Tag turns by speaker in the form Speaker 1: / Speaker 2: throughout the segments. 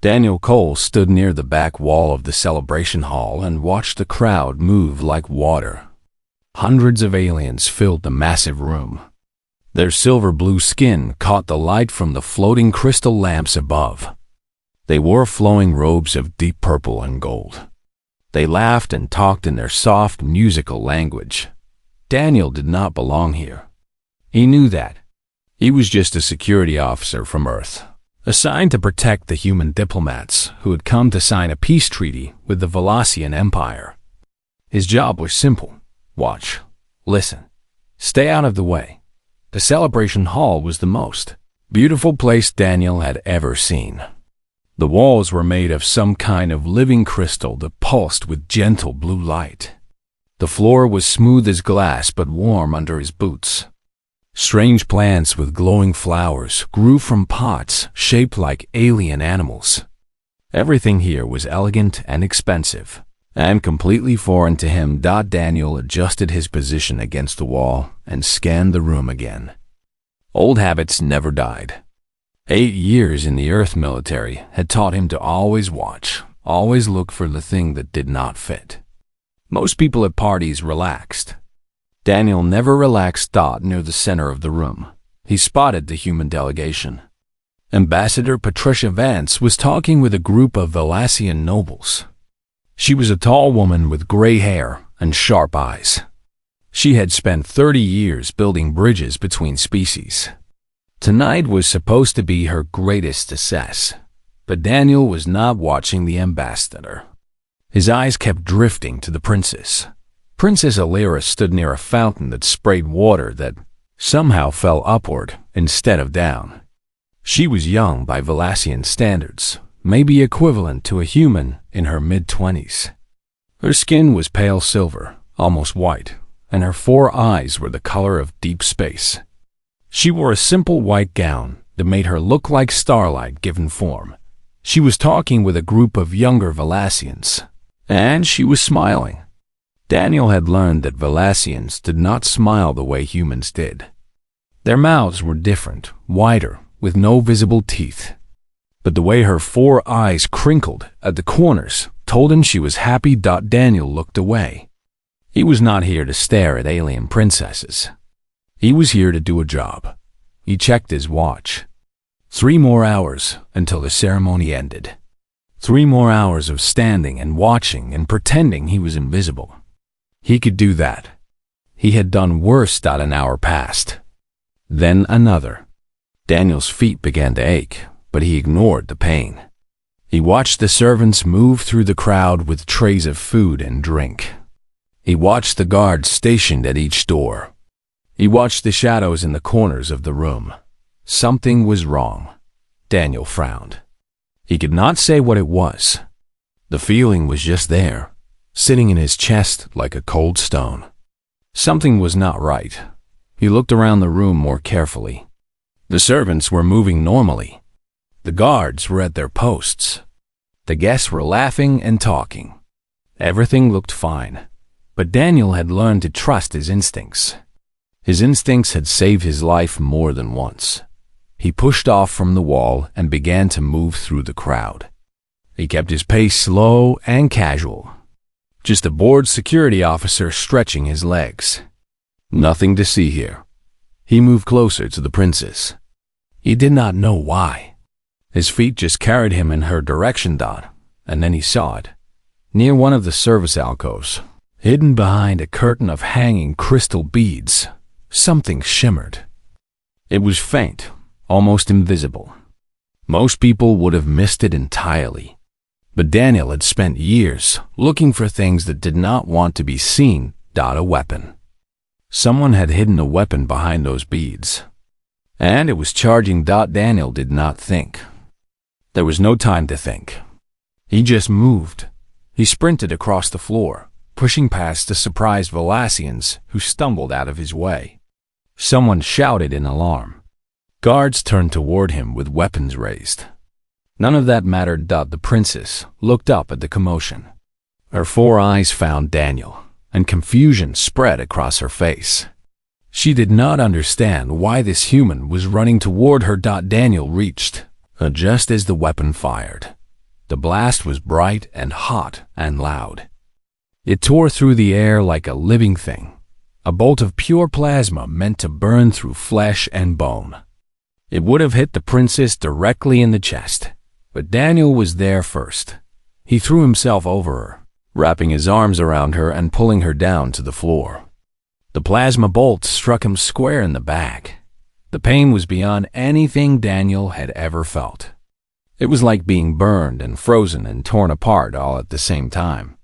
Speaker 1: Daniel Cole stood near the back wall of the celebration hall and watched the crowd move like water. Hundreds of aliens filled the massive room. Their silver-blue skin caught the light from the floating crystal lamps above. They wore flowing robes of deep purple and gold. They laughed and talked in their soft, musical language. Daniel did not belong here. He knew that. He was just a security officer from Earth, assigned to protect the human diplomats who had come to sign a peace treaty with the Velossian Empire. His job was simple. Watch. Listen. Stay out of the way. The celebration hall was the most beautiful place Daniel had ever seen. The walls were made of some kind of living crystal that pulsed with gentle blue light. The floor was smooth as glass but warm under his boots. Strange plants with glowing flowers grew from pots shaped like alien animals. Everything here was elegant and expensive, and completely foreign to him. Daniel adjusted his position against the wall and scanned the room again. Old habits never died. 8 years in the Earth military had taught him to always watch, always look for the thing that did not fit. Most people at parties relaxed. Daniel never relaxed. Near the center of the room, he spotted the human delegation. Ambassador Patricia Vance was talking with a group of Velossian nobles. She was a tall woman with gray hair and sharp eyes. She had spent 30 years building bridges between species. Tonight was supposed to be her greatest success, but Daniel was not watching the ambassador. His eyes kept drifting to the princess. Princess Alira stood near a fountain that sprayed water that somehow fell upward instead of down. She was young by Velossian standards, maybe equivalent to a human in her mid-20s. Her skin was pale silver, almost white, and her 4 eyes were the color of deep space. She wore a simple white gown that made her look like starlight given form. She was talking with a group of younger Velossians, and she was smiling. Daniel had learned that Velossians did not smile the way humans did. Their mouths were different, wider, with no visible teeth. But the way her 4 eyes crinkled at the corners told him she was happy. Daniel looked away. He was not here to stare at alien princesses. He was here to do a job. He checked his watch. 3 more hours until the ceremony ended. 3 more hours of standing and watching and pretending he was invisible. He could do that. He had done worse. An hour passed. Then another. Daniel's feet began to ache, but he ignored the pain. He watched the servants move through the crowd with trays of food and drink. He watched the guards stationed at each door. He watched the shadows in the corners of the room. Something was wrong. Daniel frowned. He could not say what it was. The feeling was just there, sitting in his chest like a cold stone. Something was not right. He looked around the room more carefully. The servants were moving normally. The guards were at their posts. The guests were laughing and talking. Everything looked fine, but Daniel had learned to trust his instincts. His instincts had saved his life more than once. He pushed off from the wall and began to move through the crowd. He kept his pace slow and casual. Just a bored security officer stretching his legs. Nothing to see here. He moved closer to the princess. He did not know why. His feet just carried him in her direction. And then he saw it. Near one of the service alcoves, hidden behind a curtain of hanging crystal beads, something shimmered. It was faint, almost invisible. Most people would have missed it entirely. But Daniel had spent years looking for things that did not want to be seen. A weapon. Someone had hidden a weapon behind those beads. And it was charging. Daniel did not think. There was no time to think. He just moved. He sprinted across the floor, pushing past the surprised Velossians who stumbled out of his way. Someone shouted in alarm. Guards turned toward him with weapons raised. None of that mattered. The princess looked up at the commotion. Her 4 eyes found Daniel, and confusion spread across her face. She did not understand why this human was running toward her. Daniel reached, just as the weapon fired. The blast was bright and hot and loud. It tore through the air like a living thing, a bolt of pure plasma meant to burn through flesh and bone. It would have hit the princess directly in the chest, but Daniel was there first. He threw himself over her, wrapping his arms around her and pulling her down to the floor. The plasma bolt struck him square in the back. The pain was beyond anything Daniel had ever felt. It was like being burned and frozen and torn apart all at the same time.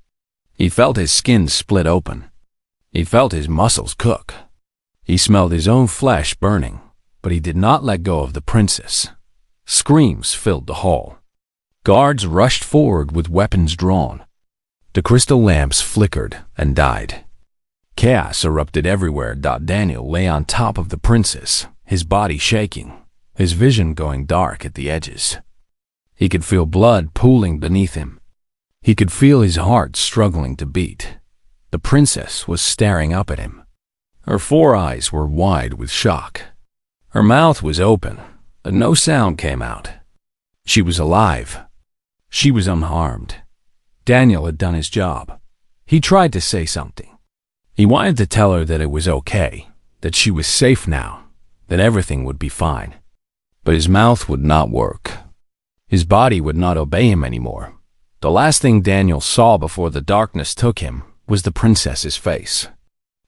Speaker 1: He felt his skin split open. He felt his muscles cook. He smelled his own flesh burning, but he did not let go of the princess. Screams filled the hall. Guards rushed forward with weapons drawn. The crystal lamps flickered and died. Chaos erupted everywhere. Daniel lay on top of the princess, his body shaking, his vision going dark at the edges. He could feel blood pooling beneath him. He could feel his heart struggling to beat. The princess was staring up at him. Her 4 eyes were wide with shock. Her mouth was open, but no sound came out. She was alive. She was unharmed. Daniel had done his job. He tried to say something. He wanted to tell her that it was okay, that she was safe now, that everything would be fine. But his mouth would not work. His body would not obey him anymore. The last thing Daniel saw before the darkness took him was the princess's face.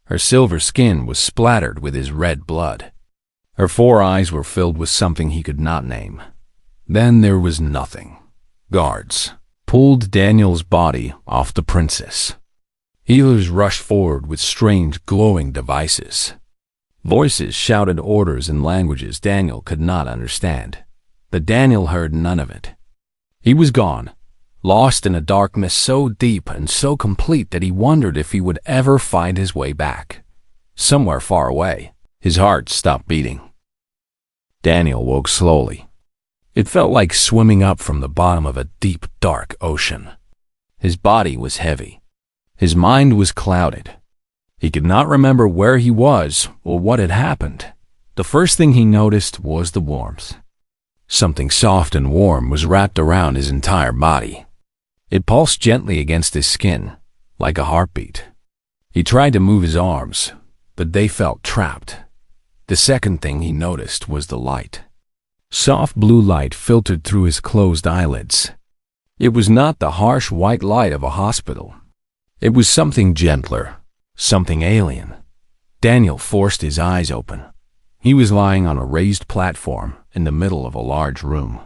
Speaker 1: Her silver skin was splattered with his red blood. Her 4 eyes were filled with something he could not name. Then there was nothing. Guards pulled Daniel's body off the princess. Healers rushed forward with strange glowing devices. Voices shouted orders in languages Daniel could not understand, but Daniel heard none of it. He was gone, lost in a darkness so deep and so complete that he wondered if he would ever find his way back. Somewhere far away, his heart stopped beating. Daniel woke slowly. It felt like swimming up from the bottom of a deep, dark ocean. His body was heavy. His mind was clouded. He could not remember where he was or what had happened. The first thing he noticed was the warmth. Something soft and warm was wrapped around his entire body. It pulsed gently against his skin, like a heartbeat. He tried to move his arms, but they felt trapped. The second thing he noticed was the light. Soft blue light filtered through his closed eyelids. It was not the harsh white light of a hospital. It was something gentler, something alien. Daniel forced his eyes open. He was lying on a raised platform in the middle of a large room.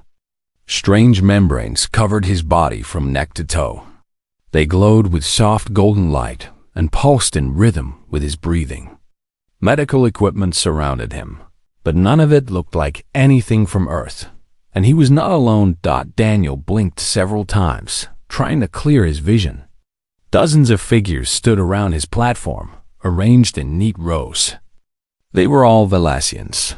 Speaker 1: Strange membranes covered his body from neck to toe. They glowed with soft golden light and pulsed in rhythm with his breathing. Medical equipment surrounded him, but none of it looked like anything from Earth. And he was not alone. Daniel blinked several times, trying to clear his vision. Dozens of figures stood around his platform, arranged in neat rows. They were all Velasians.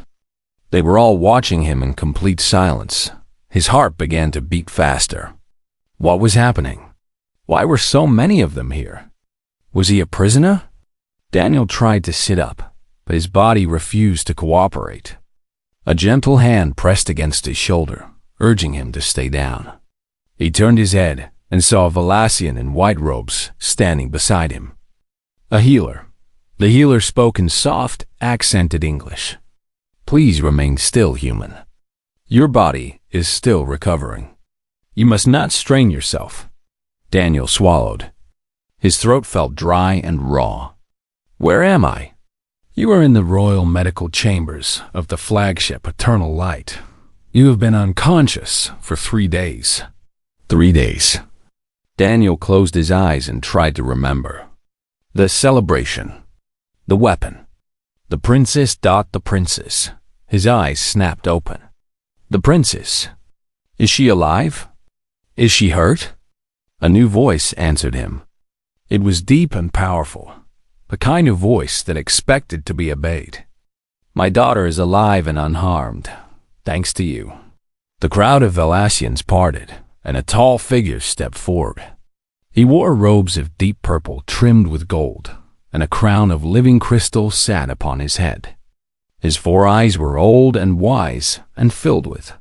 Speaker 1: They were all watching him in complete silence. His heart began to beat faster. What was happening? Why were so many of them here? Was he a prisoner? Daniel tried to sit up, but his body refused to cooperate. A gentle hand pressed against his shoulder, urging him to stay down. He turned his head and saw a Velasian in white robes standing beside him. A healer. The healer spoke in soft, accented English. Please remain still, human. Your body is still recovering. You must not strain yourself. Daniel swallowed. His throat felt dry and raw. Where am I? You are in the royal medical chambers of the flagship Eternal Light. You have been unconscious for 3 days. 3 days. Daniel closed his eyes and tried to remember. The celebration. The weapon. The princess. The princess. His eyes snapped open. The princess. Is she alive? Is she hurt? A new voice answered him. It was deep and powerful, the kind of voice that expected to be obeyed. My daughter is alive and unharmed, thanks to you. The crowd of Velasians parted, and a tall figure stepped forward. He wore robes of deep purple trimmed with gold, and a crown of living crystal sat upon his head. His 4 eyes were old and wise and filled with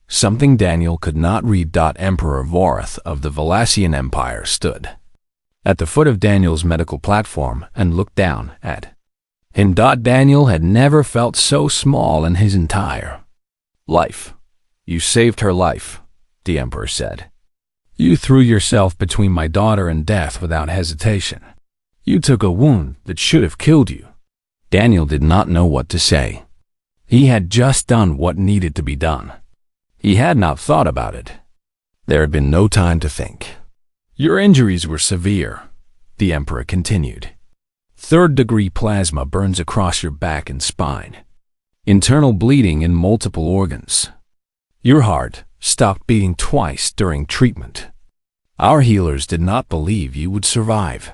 Speaker 1: Something Daniel could not read. Emperor Vorath of the Valassian Empire stood at the foot of Daniel's medical platform and looked down at him. Daniel had never felt so small in his entire life. "You saved her life," the Emperor said. "You threw yourself between my daughter and death without hesitation. You took a wound that should have killed you." Daniel did not know what to say. He had just done what needed to be done. He had not thought about it. There had been no time to think. "Your injuries were severe," the Emperor continued. "Third-degree plasma burns across your back and spine. Internal bleeding in multiple organs. Your heart stopped beating twice during treatment. Our healers did not believe you would survive."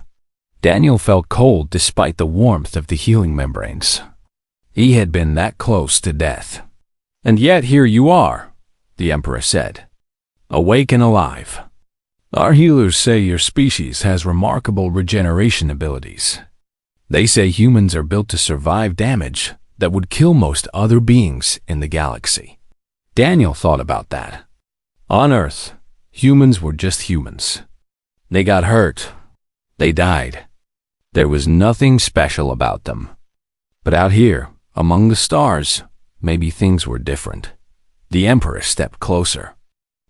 Speaker 1: Daniel felt cold despite the warmth of the healing membranes. He had been that close to death. "And yet here you are," the Emperor said, "awake and alive. Our healers say your species has remarkable regeneration abilities. They say humans are built to survive damage that would kill most other beings in the galaxy." Daniel thought about that. On Earth, humans were just humans. They got hurt. They died. There was nothing special about them. But out here, among the stars, maybe things were different. The Emperor stepped closer.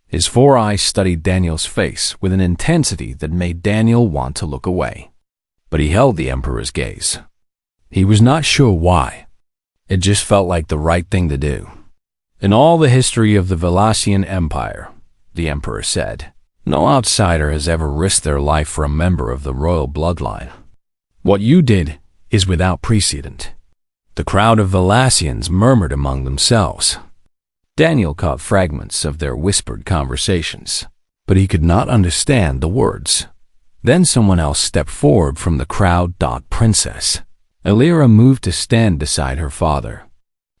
Speaker 1: His four eyes studied Daniel's face with an intensity that made Daniel want to look away. But he held the Emperor's gaze. He was not sure why. It just felt like the right thing to do. "In all the history of the Valassian Empire," the Emperor said, "no outsider has ever risked their life for a member of the royal bloodline. What you did is without precedent." The crowd of Valassians murmured among themselves. Daniel caught fragments of their whispered conversations, but he could not understand the words. Then someone else stepped forward from the crowd. Princess Elira moved to stand beside her father.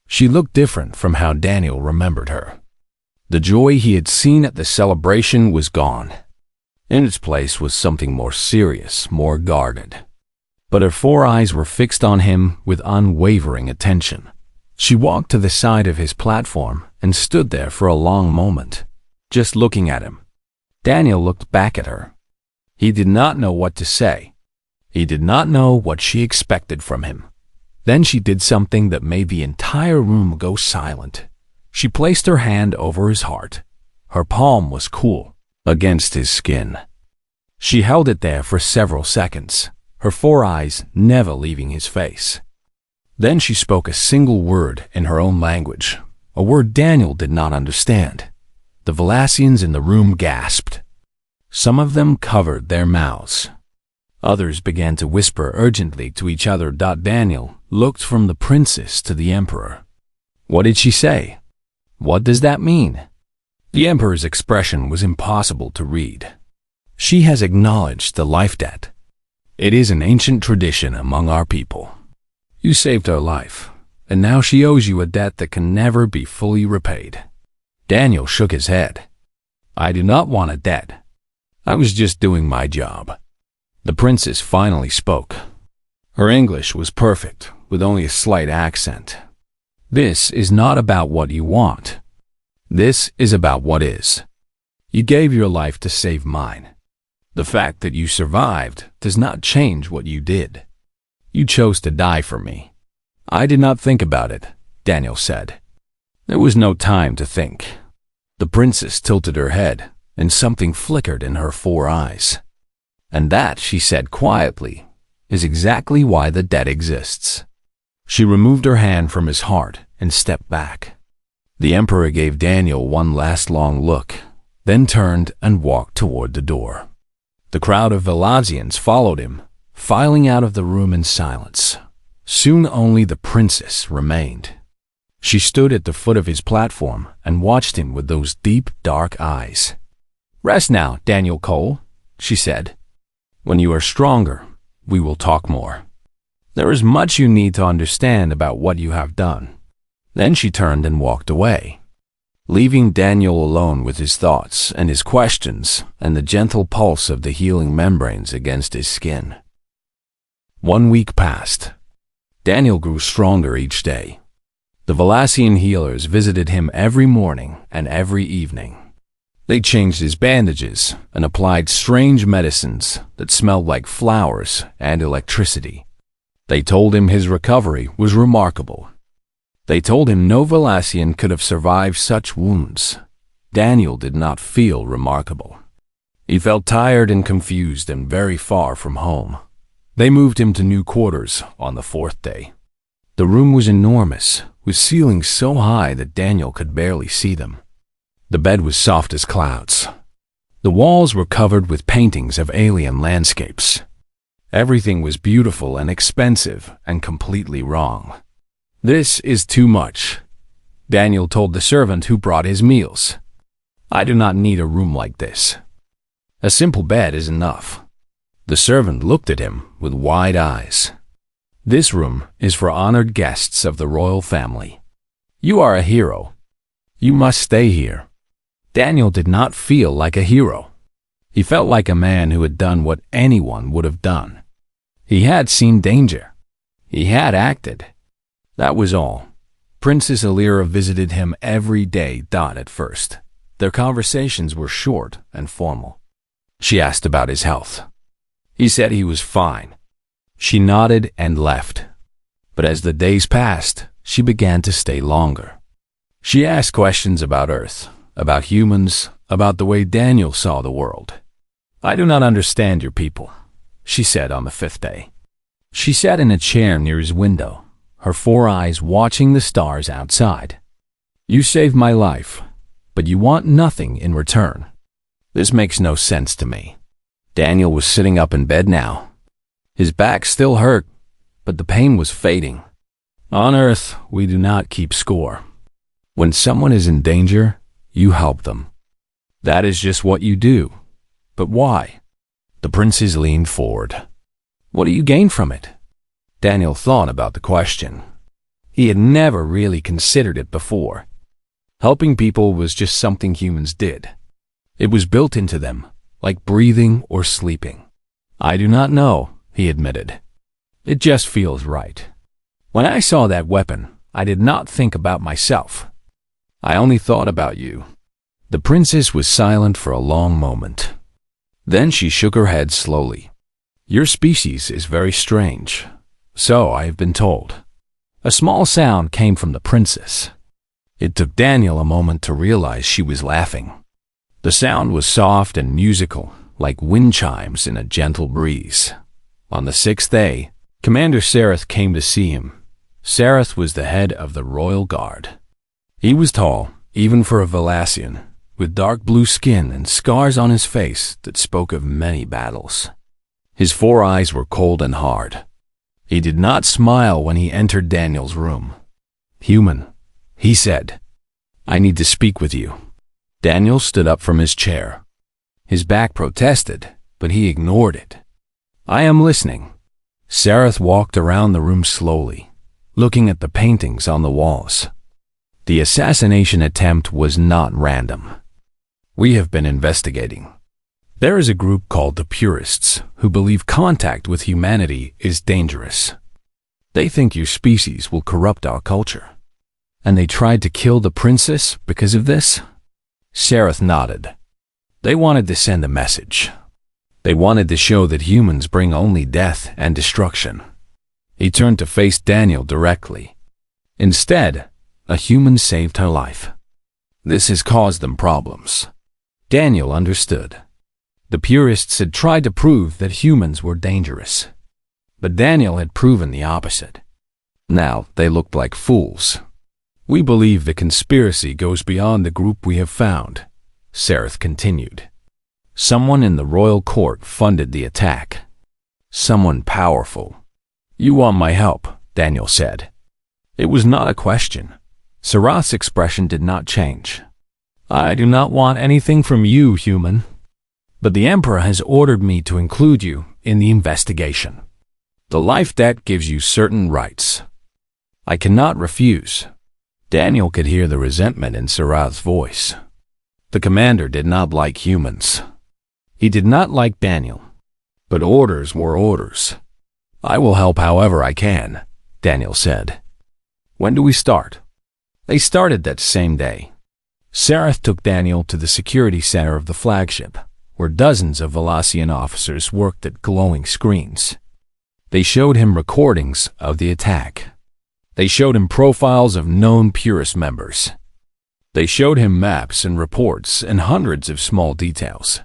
Speaker 1: She looked different from how Daniel remembered her. The joy he had seen at the celebration was gone. In its place was something more serious, more guarded. But her four eyes were fixed on him with unwavering attention. She walked to the side of his platform and stood there for a long moment, just looking at him. Daniel looked back at her. He did not know what to say. He did not know what she expected from him. Then she did something that made the entire room go silent. She placed her hand over his heart. Her palm was cool against his skin. She held it there for several seconds, her four eyes never leaving his face. Then she spoke a single word in her own language, a word Daniel did not understand. The Valassians in the room gasped. Some of them covered their mouths. Others began to whisper urgently to each other. Daniel looked from the princess to the Emperor. What did she say? What does that mean? The Emperor's expression was impossible to read. She has acknowledged the life debt. It is an ancient tradition among our people. You saved her life, and now she owes you a debt that can never be fully repaid. Daniel shook his head. I do not want a debt. I was just doing my job. The princess finally spoke. Her English was perfect, with only a slight accent. This is not about what you want. This is about what is. You gave your life to save mine. The fact that you survived does not change what you did. You chose to die for me. I did not think about it, Daniel said. There was no time to think. The princess tilted her head, and something flickered in her four eyes. And that, she said quietly, is exactly why the debt exists. She removed her hand from his heart and stepped back. The Emperor gave Daniel one last long look, then turned and walked toward the door. The crowd of Valassians followed him, filing out of the room in silence. Soon only the princess remained. She stood at the foot of his platform and watched him with those deep, dark eyes. Rest now, Daniel Cole, she said. When you are stronger, we will talk more. There is much you need to understand about what you have done. Then she turned and walked away, leaving Daniel alone with his thoughts and his questions and the gentle pulse of the healing membranes against his skin. 1 week passed. Daniel grew stronger each day. The Valassian healers visited him every morning and every evening. They changed his bandages and applied strange medicines that smelled like flowers and electricity. They told him his recovery was remarkable. They told him no Valassian could have survived such wounds. Daniel did not feel remarkable. He felt tired and confused and very far from home. They moved him to new quarters on the 4th day. The room was enormous, with ceilings so high that Daniel could barely see them. The bed was soft as clouds. The walls were covered with paintings of alien landscapes. Everything was beautiful and expensive and completely wrong. "This is too much," Daniel told the servant who brought his meals. "I do not need a room like this. A simple bed is enough." The servant looked at him with wide eyes. "This room is for honored guests of the royal family. You are a hero. You must stay here." Daniel did not feel like a hero. He felt like a man who had done what anyone would have done. He had seen danger. He had acted. That was all. Princess Alira visited him every day. At first, their conversations were short and formal. She asked about his health. He said he was fine. She nodded and left. But as the days passed, she began to stay longer. She asked questions about Earth, about humans, about the way Daniel saw the world. "I do not understand your people," she said on the 5th day. She sat in a chair near his window, her 4 eyes watching the stars outside. "You saved my life, but you want nothing in return. This makes no sense to me." Daniel was sitting up in bed now. His back still hurt, but the pain was fading. "On Earth, we do not keep score. When someone is in danger, you help them. That is just what you do. But why?" The princes leaned forward. "What do you gain from it?" Daniel thought about the question. He had never really considered it before. Helping people was just something humans did. It was built into them, like breathing or sleeping. "I do not know," he admitted. "It just feels right. When I saw that weapon, I did not think about myself. I only thought about you." The princess was silent for a long moment. Then she shook her head slowly. "Your species is very strange. So I have been told." A small sound came from the princess. It took Daniel a moment to realize she was laughing. The sound was soft and musical, like wind chimes in a gentle breeze. On the 6th day, Commander Sareth came to see him. Sareth was the head of the Royal Guard. He was tall, even for a Valassian, with dark blue skin and scars on his face that spoke of many battles. His 4 eyes were cold and hard. He did not smile when he entered Daniel's room. "Human," he said, "I need to speak with you." Daniel stood up from his chair. His back protested, but he ignored it. "I am listening." Sareth walked around the room slowly, looking at the paintings on the walls. The assassination attempt was not random. "We have been investigating. There is a group called the Purists who believe contact with humanity is dangerous. They think your species will corrupt our culture. And they tried to kill the princess because of this?" Sareth nodded. "They wanted to send a message. They wanted to show that humans bring only death and destruction." He turned to face Daniel directly. "Instead, a human saved her life. This has caused them problems." Daniel understood. The Purists had tried to prove that humans were dangerous. But Daniel had proven the opposite. Now they looked like fools. "We believe the conspiracy goes beyond the group we have found," Sareth continued. "Someone in the royal court funded the attack. Someone powerful." "You want my help," Daniel said. It was not a question. Sareth's expression did not change. "I do not want anything from you, human. But the Emperor has ordered me to include you in the investigation. The life debt gives you certain rights. I cannot refuse." Daniel could hear the resentment in Sareth's voice. The commander did not like humans. He did not like Daniel. But orders were orders. "I will help however I can," Daniel said. "When do we start?" They started that same day. Sareth took Daniel to the security center of the flagship, where dozens of Velasian officers worked at glowing screens. They showed him recordings of the attack. They showed him profiles of known Purist members. They showed him maps and reports and hundreds of small details.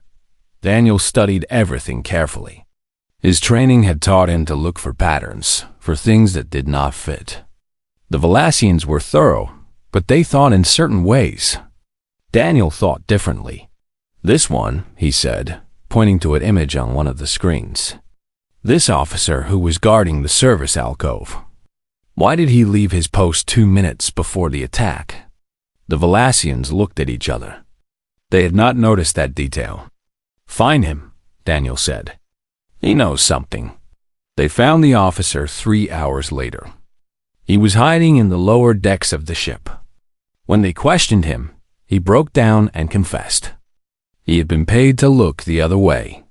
Speaker 1: Daniel studied everything carefully. His training had taught him to look for patterns, for things that did not fit. The Velasians were thorough, but they thought in certain ways. Daniel thought differently. This one, he said, pointing to an image on one of the screens. This officer who was guarding the service alcove. Why did he leave his post 2 minutes before the attack? The Velasians looked at each other. They had not noticed that detail. Find him, Daniel said. He knows something. They found the officer 3 hours later. He was hiding in the lower decks of the ship. When they questioned him, he broke down and confessed. He had been paid to look the other way.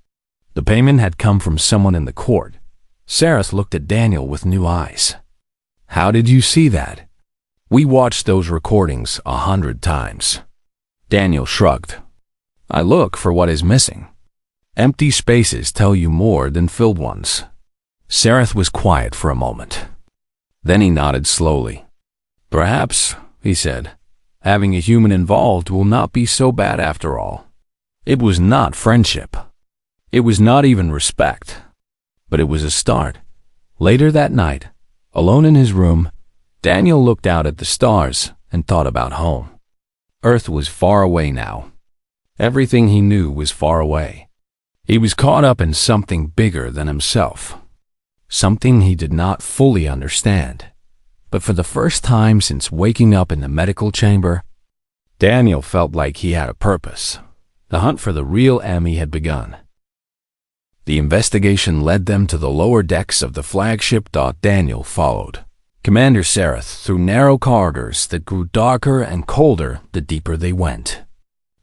Speaker 1: The payment had come from someone in the court. Sareth looked at Daniel with new eyes. How did you see that? We watched those recordings 100 times. Daniel shrugged. I look for what is missing. Empty spaces tell you more than filled ones. Sareth was quiet for a moment. Then he nodded slowly. Perhaps, he said, having a human involved will not be so bad after all. It was not friendship. It was not even respect. But it was a start. Later that night, alone in his room, Daniel looked out at the stars and thought about home. Earth was far away now. Everything he knew was far away. He was caught up in something bigger than himself. Something he did not fully understand. But for the first time since waking up in the medical chamber, Daniel felt like he had a purpose. The hunt for the real Emmy had begun. The investigation led them to the lower decks of the flagship. Daniel followed Commander Sareth through narrow corridors that grew darker and colder the deeper they went.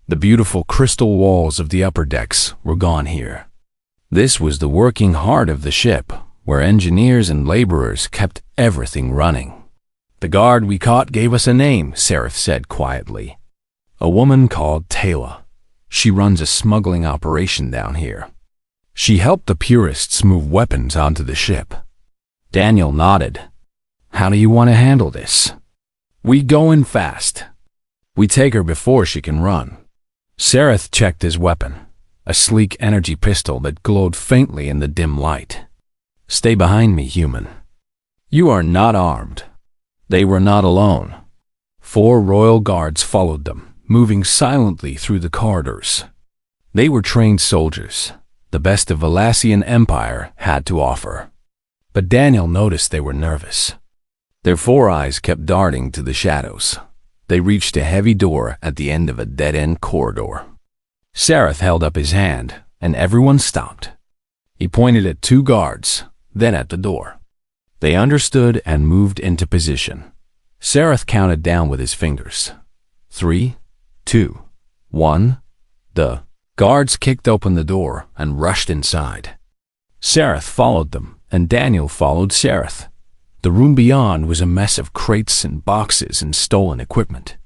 Speaker 1: The beautiful crystal walls of the upper decks were gone here. This was the working heart of the ship, where engineers and laborers kept everything running. The guard we caught gave us a name, Sareth said quietly. A woman called Taylor. She runs a smuggling operation down here. She helped the Purists move weapons onto the ship. Daniel nodded. How do you want to handle this? We go in fast. We take her before she can run. Sareth checked his weapon, a sleek energy pistol that glowed faintly in the dim light. Stay behind me, human. You are not armed. They were not alone. 4 royal guards followed them, moving silently through the corridors. They were trained soldiers, the best the Velasian Empire had to offer. But Daniel noticed they were nervous. Their 4 eyes kept darting to the shadows. They reached a heavy door at the end of a dead-end corridor. Sareth held up his hand, and everyone stopped. He pointed at 2 guards, then at the door. They understood and moved into position. Sareth counted down with his fingers. 3, 2, 1. The guards kicked open the door and rushed inside. Sareth followed them, and Daniel followed Sareth. The room beyond was a mess of crates and boxes and stolen equipment.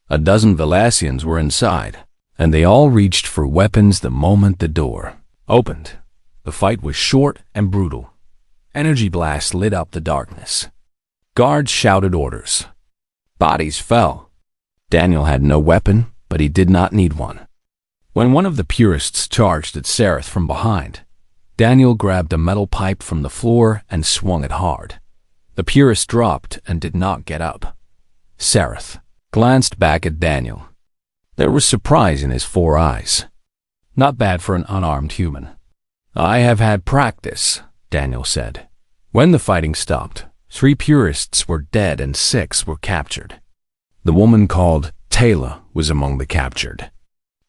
Speaker 1: A dozen Velasians were inside, and they all reached for weapons the moment the door opened. The fight was short and brutal. Energy blasts lit up the darkness. Guards shouted orders. Bodies fell. Daniel had no weapon, but he did not need one. When one of the Purists charged at Sareth from behind, Daniel grabbed a metal pipe from the floor and swung it hard. The Purist dropped and did not get up. Sareth glanced back at Daniel. There was surprise in his 4 eyes. Not bad for an unarmed human. I have had practice, Daniel said. When the fighting stopped, 3 Purists were dead and 6 were captured. The woman called Taylor was among the captured.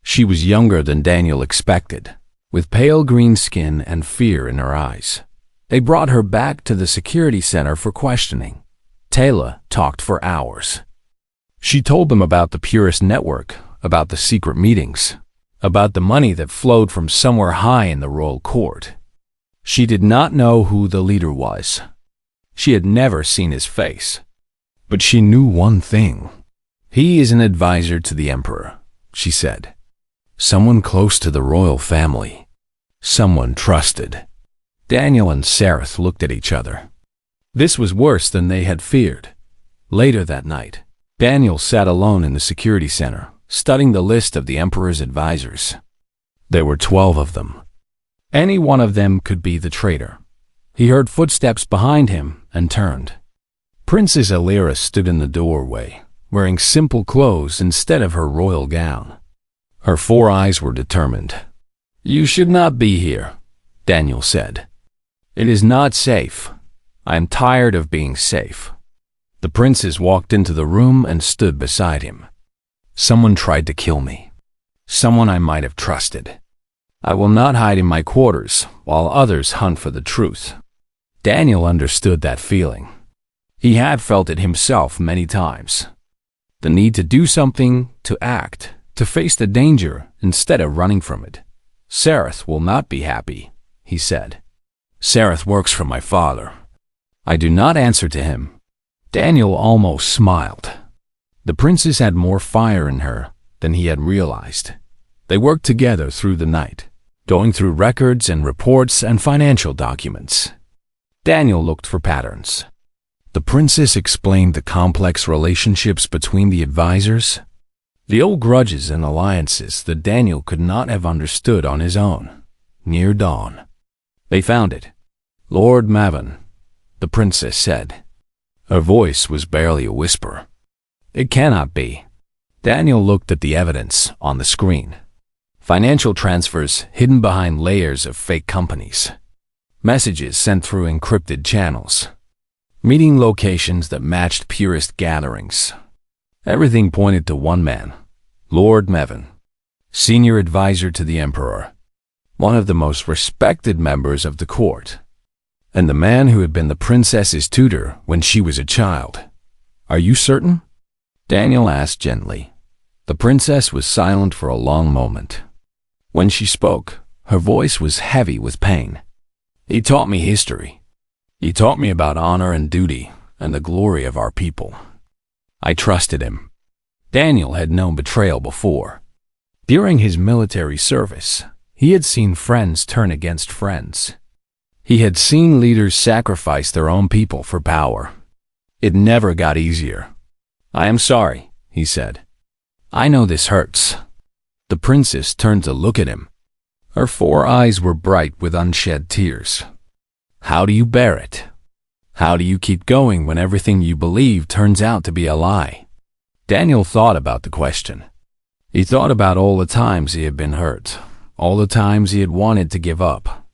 Speaker 1: She was younger than Daniel expected, with pale green skin and fear in her eyes. They brought her back to the security center for questioning. Taylor talked for hours. She told them about the Purist network, about the secret meetings, about the money that flowed from somewhere high in the royal court. She did not know who the leader was. She had never seen his face. But she knew one thing. He is an advisor to the emperor, she said. Someone close to the royal family. Someone trusted. Daniel and Sareth looked at each other. This was worse than they had feared. Later that night, Daniel sat alone in the security center, studying the list of the emperor's advisors. There were 12 of them. Any one of them could be the traitor. He heard footsteps behind him and turned. Princess Alira stood in the doorway, wearing simple clothes instead of her royal gown. Her 4 eyes were determined. "You should not be here," Daniel said. "It is not safe. I am tired of being safe." The princess walked into the room and stood beside him. "Someone tried to kill me. Someone I might have trusted. I will not hide in my quarters while others hunt for the truth." Daniel understood that feeling. He had felt it himself many times. The need to do something, to act, to face the danger instead of running from it. "Sareth will not be happy," he said. "Sareth works for my father. I do not answer to him." Daniel almost smiled. The princess had more fire in her than he had realized. They worked together through the night, going through records and reports and financial documents. Daniel looked for patterns. The princess explained the complex relationships between the advisors, the old grudges and alliances that Daniel could not have understood on his own. Near dawn, they found it. "Lord Mavin," the princess said. Her voice was barely a whisper. "It cannot be." Daniel looked at the evidence on the screen. Financial transfers hidden behind layers of fake companies. Messages sent through encrypted channels. Meeting locations that matched purist gatherings. Everything pointed to one man, Lord Mavin, senior advisor to the emperor, one of the most respected members of the court, and the man who had been the princess's tutor when she was a child. "Are you certain?" Daniel asked gently. The princess was silent for a long moment. When she spoke, her voice was heavy with pain. "He taught me history. He taught me about honor and duty and the glory of our people. I trusted him." Daniel had known betrayal before. During his military service, he had seen friends turn against friends. He had seen leaders sacrifice their own people for power. It never got easier. "I am sorry," he said. "I know this hurts." The princess turned to look at him. Her 4 eyes were bright with unshed tears. "How do you bear it? How do you keep going when everything you believe turns out to be a lie?" Daniel thought about the question. He thought about all the times he had been hurt, all the times he had wanted to give up.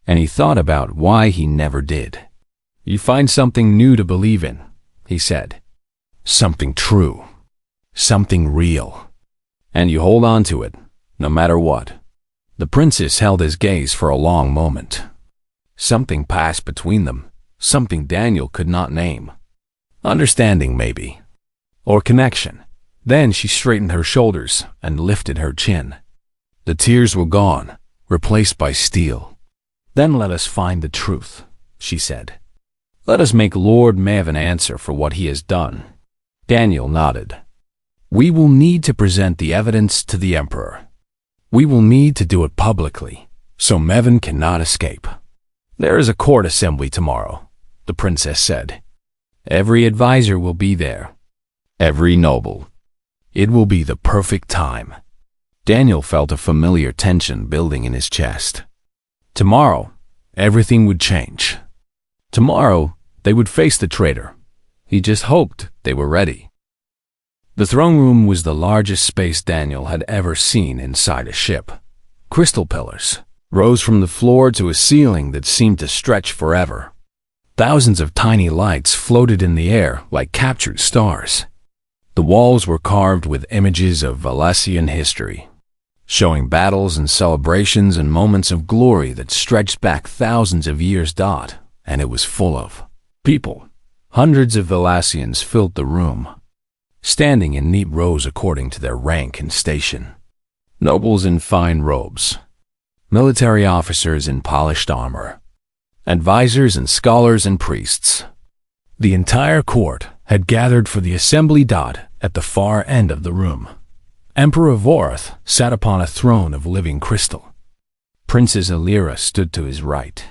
Speaker 1: And he thought about why he never did. "You find something new to believe in," he said. "Something true. Something real. And you hold on to it, no matter what." The princess held his gaze for a long moment. Something passed between them, something Daniel could not name. Understanding, maybe. Or connection. Then she straightened her shoulders and lifted her chin. The tears were gone, replaced by steel. "Then let us find the truth," she said. "Let us make Lord Mavin answer for what he has done." Daniel nodded. "We will need to present the evidence to the emperor. We will need to do it publicly, so Mavin cannot escape." "There is a court assembly tomorrow," the princess said. "Every advisor will be there. Every noble. It will be the perfect time." Daniel felt a familiar tension building in his chest. Tomorrow, everything would change. Tomorrow, they would face the traitor. He just hoped they were ready. The throne room was the largest space Daniel had ever seen inside a ship. Crystal pillars rose from the floor to a ceiling that seemed to stretch forever. Thousands of tiny lights floated in the air like captured stars. The walls were carved with images of Valassian history, showing battles and celebrations and moments of glory that stretched back thousands of years. And it was full of people. Hundreds of Valassians filled the room, standing in neat rows according to their rank and station. Nobles in fine robes, military officers in polished armor, advisors and scholars and priests. The entire court had gathered for the assembly. At the far end of the room, Emperor Vorath sat upon a throne of living crystal. Princess Alira stood to his right.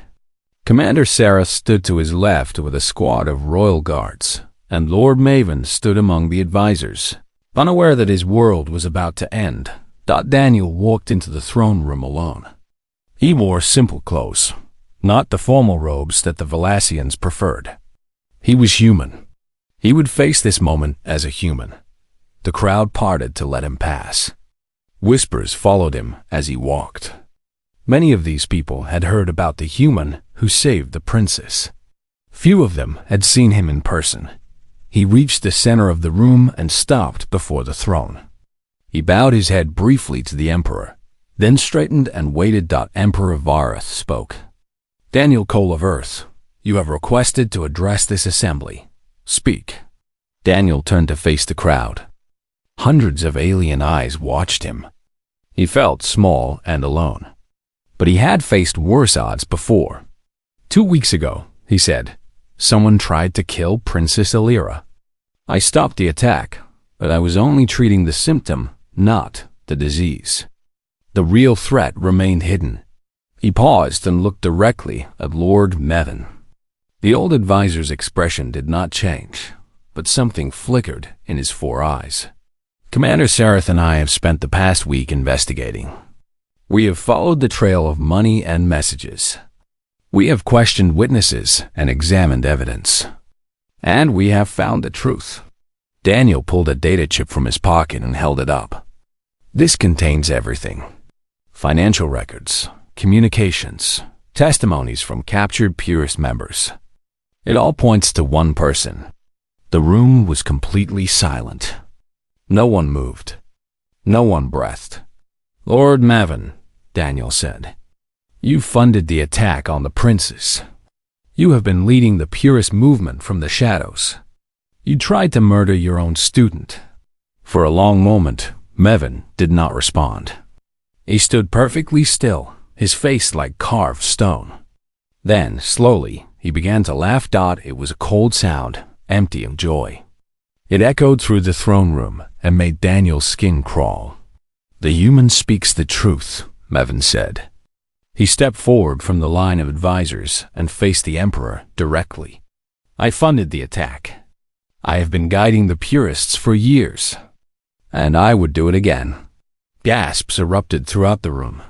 Speaker 1: Commander Sarah stood to his left with a squad of royal guards, and Lord Maven stood among the advisors. Unaware that his world was about to end, Daniel walked into the throne room alone. He wore simple clothes, not the formal robes that the Valassians preferred. He was human. He would face this moment as a human. The crowd parted to let him pass. Whispers followed him as he walked. Many of these people had heard about the human who saved the princess. Few of them had seen him in person. He reached the center of the room and stopped before the throne. He bowed his head briefly to the emperor, then straightened and waited. Emperor Vorath spoke. Daniel Cole of Earth, you have requested to address this assembly. Speak. Daniel turned to face the crowd. Hundreds of alien eyes watched him. He felt small and alone. But he had faced worse odds before. 2 weeks ago, he said, someone tried to kill Princess Alira. I stopped the attack, but I was only treating the symptom, not the disease. The real threat remained hidden. He paused and looked directly at Lord Maven. The old advisor's expression did not change, but something flickered in his 4 eyes. Commander Sareth and I have spent the past week investigating. We have followed the trail of money and messages. We have questioned witnesses and examined evidence. And we have found the truth. Daniel pulled a data chip from his pocket and held it up. This contains everything. Financial records, communications, testimonies from captured Purist members. It all points to one person. The room was completely silent. No one moved. No one breathed. Lord Maven, Daniel said, you funded the attack on the princess. You have been leading the Purist movement from the shadows. You tried to murder your own student. For a long moment, Maven did not respond. He stood perfectly still, his face like carved stone. Then, slowly, he began to laugh. It was a cold sound, empty of joy. It echoed through the throne room and made Daniel's skin crawl. The human speaks the truth, Maven said. He stepped forward from the line of advisors and faced the Emperor directly. I funded the attack. I have been guiding the Purists for years. And I would do it again. Gasps erupted throughout the room.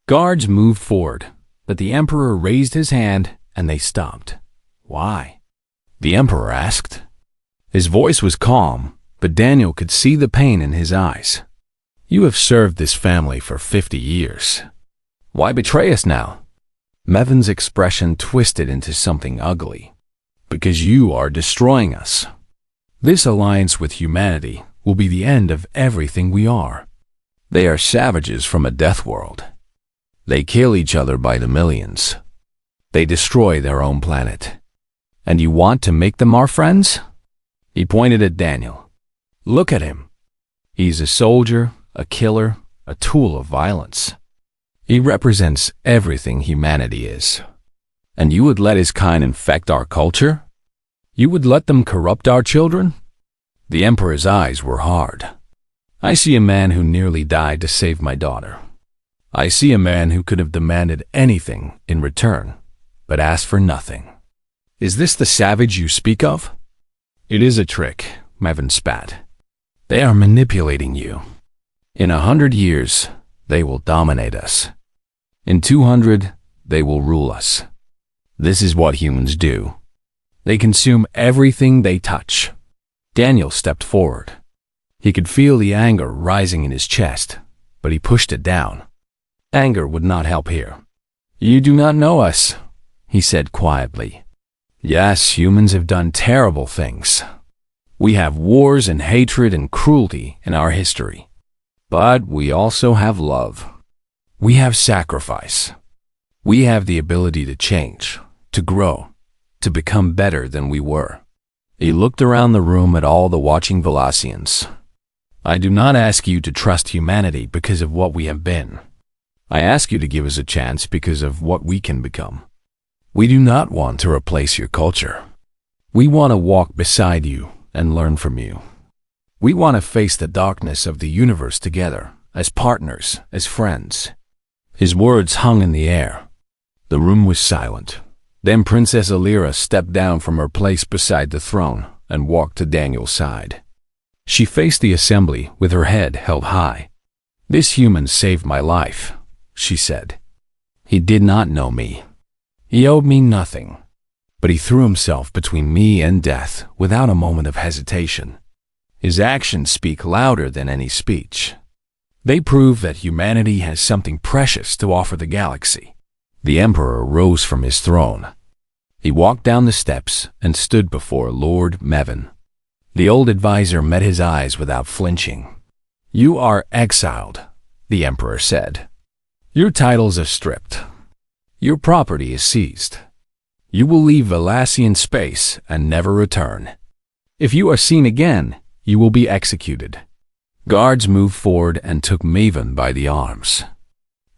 Speaker 1: Guards moved forward, but the Emperor raised his hand and they stopped. Why? The Emperor asked. His voice was calm, but Daniel could see the pain in his eyes. You have served this family for 50 years. Why betray us now? Maven's expression twisted into something ugly. Because you are destroying us. This alliance with humanity will be the end of everything we are. They are savages from a death world. They kill each other by the millions. They destroy their own planet. And you want to make them our friends? He pointed at Daniel. Look at him. He's a soldier, a killer, a tool of violence. He represents everything humanity is. And you would let his kind infect our culture? You would let them corrupt our children? The Emperor's eyes were hard. I see a man who nearly died to save my daughter. I see a man who could have demanded anything in return, but asked for nothing. Is this the savage you speak of? It is a trick, Maven spat. They are manipulating you. In 100 years, they will dominate us. In 200, they will rule us. This is what humans do. They consume everything they touch. Daniel stepped forward. He could feel the anger rising in his chest, but he pushed it down. Anger would not help here. You do not know us, he said quietly. Yes, humans have done terrible things. We have wars and hatred and cruelty in our history. But we also have love. We have sacrifice. We have the ability to change, to grow, to become better than we were. He looked around the room at all the watching Valassians. I do not ask you to trust humanity because of what we have been. I ask you to give us a chance because of what we can become. We do not want to replace your culture. We want to walk beside you and learn from you. We want to face the darkness of the universe together, as partners, as friends." His words hung in the air. The room was silent. Then Princess Alira stepped down from her place beside the throne and walked to Daniel's side. She faced the assembly with her head held high. "This human saved my life," she said. "He did not know me. He owed me nothing. But he threw himself between me and death without a moment of hesitation. His actions speak louder than any speech. They prove that humanity has something precious to offer the galaxy." The Emperor rose from his throne. He walked down the steps and stood before Lord Mevin. The old advisor met his eyes without flinching. "You are exiled," the Emperor said. "Your titles are stripped. Your property is seized. You will leave Velasian space and never return. If you are seen again, you will be executed." Guards moved forward and took Maven by the arms.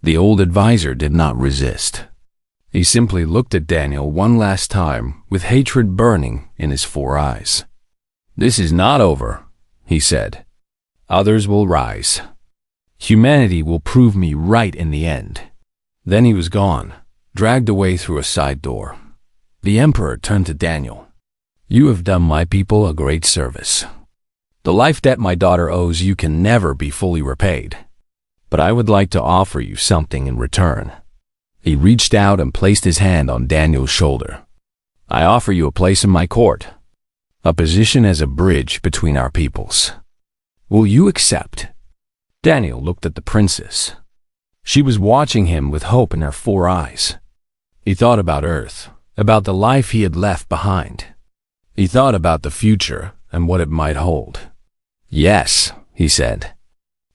Speaker 1: The old advisor did not resist. He simply looked at Daniel one last time with hatred burning in his 4 eyes. "This is not over," he said. "Others will rise. Humanity will prove me right in the end." Then he was gone, dragged away through a side door. The Emperor turned to Daniel. "You have done my people a great service. The life debt my daughter owes you can never be fully repaid. But I would like to offer you something in return." He reached out and placed his hand on Daniel's shoulder. "I offer you a place in my court, a position as a bridge between our peoples. Will you accept?" Daniel looked at the princess. She was watching him with hope in her 4 eyes. He thought about Earth, about the life he had left behind. He thought about the future and what it might hold. "Yes," he said.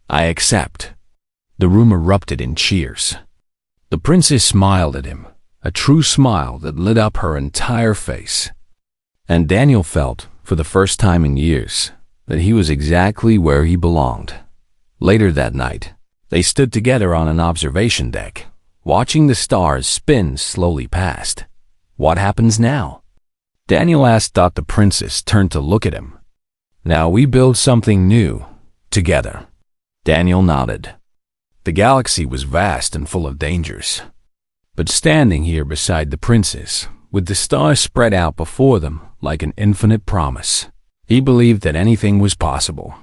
Speaker 1: "I accept." The room erupted in cheers. The princess smiled at him, a true smile that lit up her entire face. And Daniel felt, for the first time in years, that he was exactly where he belonged. Later that night, they stood together on an observation deck, watching the stars spin slowly past. "What happens now?" Daniel asked. The princess turned to look at him. "Now we build something new, together." Daniel nodded. The galaxy was vast and full of dangers. But standing here beside the princess, with the stars spread out before them like an infinite promise, he believed that anything was possible.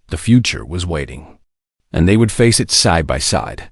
Speaker 1: The future was waiting, and they would face it side by side.